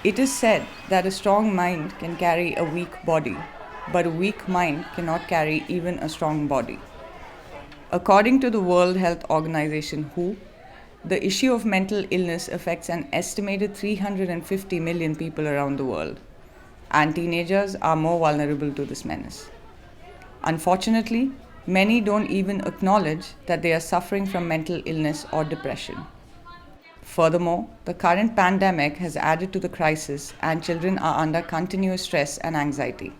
It is said that a strong mind can carry a weak body, but a weak mind cannot carry even a strong body. According to the World Health Organization (WHO), the issue of mental illness affects an estimated 350 million people around the world, and teenagers are more vulnerable to this menace. Unfortunately, many don't even acknowledge that they are suffering from mental illness or depression. Furthermore, the current pandemic has added to the crisis, and children are under continuous stress and anxiety.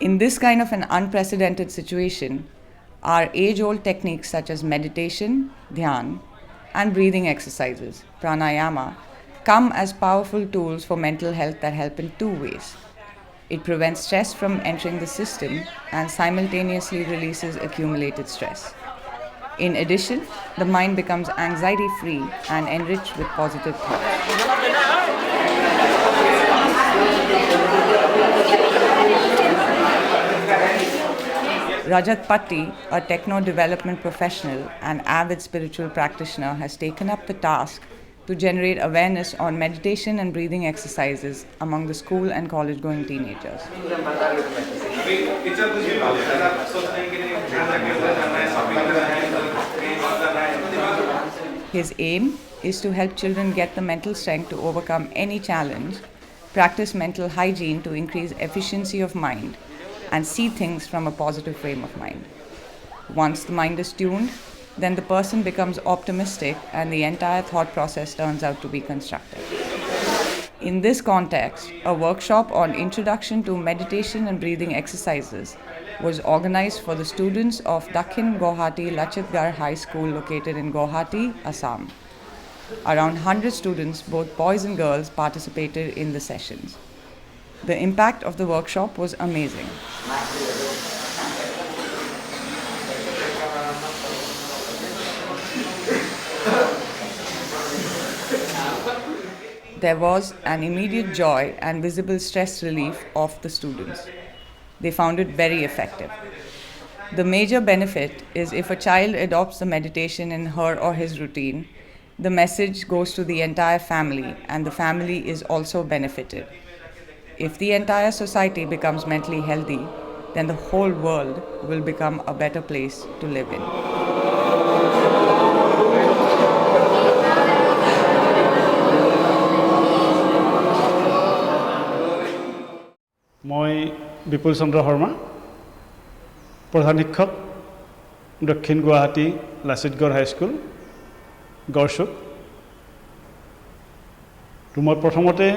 In this kind of an unprecedented situation, our age-old techniques such as meditation, dhyan, and breathing exercises, pranayama, come as powerful tools for mental health that help in two ways. It prevents stress from entering the system and simultaneously releases accumulated stress. In addition, the mind becomes anxiety-free and enriched with positive thoughts. Rajat Patti, a techno-development professional and avid spiritual practitioner, has taken up the task to generate awareness on meditation and breathing exercises among the school and college-going teenagers. His aim is to help children get the mental strength to overcome any challenge, practice mental hygiene to increase efficiency of mind, and see things from a positive frame of mind. Once the mind is tuned, then the person becomes optimistic and the entire thought process turns out to be constructive. In this context, a workshop on introduction to meditation and breathing exercises was organized for the students of Dakhsin Guwahati Lachitgarh High School located in Guwahati, Assam. Around 100 students, both boys and girls, participated in the sessions. The impact of the workshop was amazing. There was an immediate joy and visible stress relief of the students. They found it very effective. The major benefit is if a child adopts the meditation in her or his routine, the message goes to the entire family and the family is also benefited. If the entire society becomes mentally healthy, then the whole world will become a better place to live in. মই বিপুল চন্দ্ৰ শৰ্মা প্ৰধান শিক্ষক দক্ষিণ Guwahati Lachitgarh high school Garchuk মই প্ৰথমতে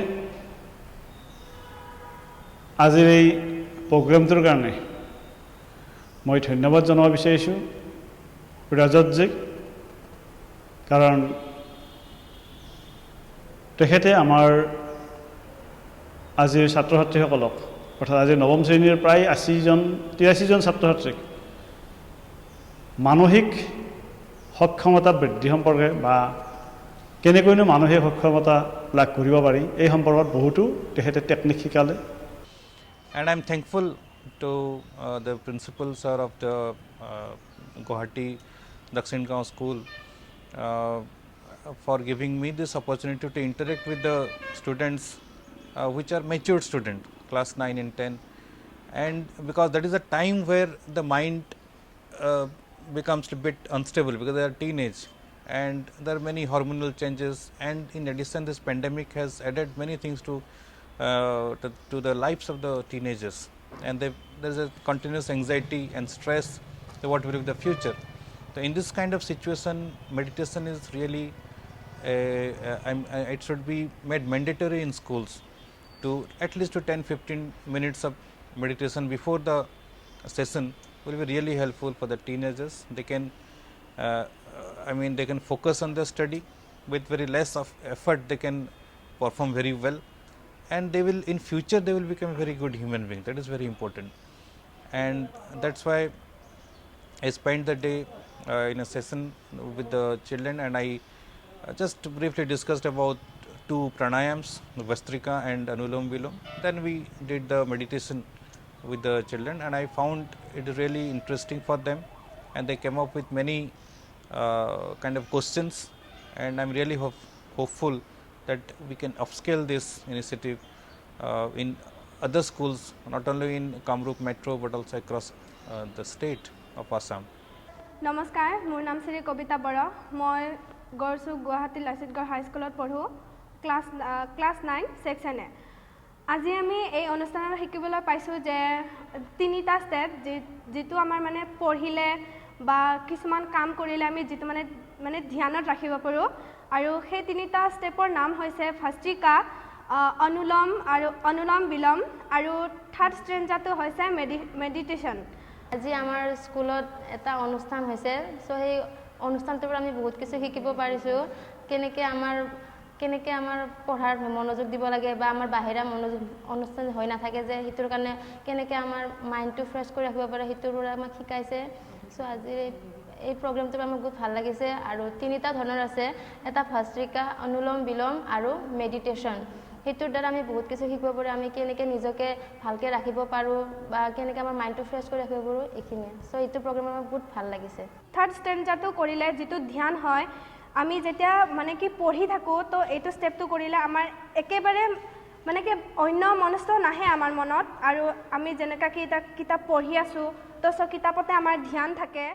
আজিৰ এই প্ৰগ্ৰামটোৰ কাৰণে মই ধন্যবাদ জনাব বিচাৰিছোঁ ৰাজতজীক কাৰণ তেখেতে আমাৰ আজিৰ ছাত্ৰ ছাত্ৰীসকলক অৰ্থাৎ আজি নৱম শ্ৰেণীৰ প্ৰায় 83 জন ছাত্ৰ ছাত্ৰীক মানসিক সক্ষমতা বৃদ্ধি সম্পৰ্কে বা কেনেকৈনো মানসিক সক্ষমতা লাভ কৰিব পাৰি এই সম্পৰ্কত বহুতো তেখেতে টেকনিক শিকালে। And I'm thankful to the principal sir of the Guwahati Dakhsin Guwahati School for giving me this opportunity to interact with the students which are matured students, class 9 and 10, and because that is a time where the mind becomes a bit unstable because they are teenage and there are many hormonal changes, and in addition this pandemic has added many things to the lives of the teenagers, and there is a continuous anxiety and stress what will be the future. So in this kind of situation, meditation is really it should be made mandatory in schools to at least to 10-15 minutes of meditation before the session will be really helpful for the teenagers. They can they can focus on their study with very less of effort. They can perform very well, and they will in future they will become a very good human being. That is very important, and that's why I spent the day in a session with the children, and I just briefly discussed about 2 pranayams, Vastrika and Anulom Vilom. Then we did the meditation with the children, and I found it really interesting for them, and they came up with many kind of questions, and I'm really hopeful that we can upscale this initiative in other schools, not only in Kamrup Metro but also across the state of Assam. নমস্কাৰ, মোৰ নাম শ্ৰী কবিতা বৰা। মই গড়চু Guwahati Lachitgarh high স্কুলত পঢ়ো, class 9 section এ। আজি আমি এই অনুষ্ঠানত শিকিবলৈ পাইছোঁ যে তিনিটা ষ্টেপ যেটো আমাৰ মানে পঢ়িলে বা কিছুমান কাম কৰিলে আমি যেটো মানে ধ্যানত ৰাখিব পাৰোঁ, আৰু সেই তিনিটা ষ্টেপৰ নাম হৈছে ভস্ত্ৰিকা, অনুলম বিলম আৰু থাৰ্ড ষ্টেঞ্জাটো হৈছে মেডিটেশ্যন। আজি আমাৰ স্কুলত এটা অনুষ্ঠান হৈছে, সো সেই অনুষ্ঠানটোৰ পৰা আমি বহুত কিছু শিকিব পাৰিছোঁ, কেনেকৈ আমাৰ পঢ়াৰ মনোযোগ দিব লাগে বা আমাৰ বাহিৰা অনুষ্ঠান হৈ নাথাকে যে সেইটোৰ কাৰণে কেনেকৈ আমাৰ মাইণ্ডটো ফ্ৰেছ কৰি ৰাখিব পাৰে, সেইটোৰ পৰা আমাক শিকাইছে। সো আজি এই প্ৰগ্ৰেমটোৰ পৰা আমাক বহুত ভাল লাগিছে। আৰু তিনিটা ধৰণৰ আছে, এটা ভস্ত্ৰিকা, অনুলম বিলম আৰু মেডিটেশ্যন। সেইটোৰ দ্বাৰা আমি বহুত কিছু শিকিব পাৰোঁ, আমি কেনেকৈ নিজকে ভালকৈ ৰাখিব পাৰোঁ বা কেনেকৈ আমাৰ মাইণ্ডটো ফ্ৰেছ কৰি ৰাখিব পাৰোঁ, এইখিনিয়ে। সো এইটো প্ৰগ্ৰেম আমাক বহুত ভাল লাগিছে। থাৰ্ড ষ্টেঞ্জাটো কৰিলে যিটো ধ্যান হয়, আমি যেতিয়া মানে কি পঢ়ি থাকোঁ, তো এইটো ষ্টেপটো কৰিলে আমাৰ একেবাৰে মানে কি অন্য মনস্থ নাহে আমাৰ মনত, আৰু আমি যেনেকৈ কিতাপ পঢ়ি আছোঁ, তো কিতাপতে আমাৰ ধ্যান থাকে।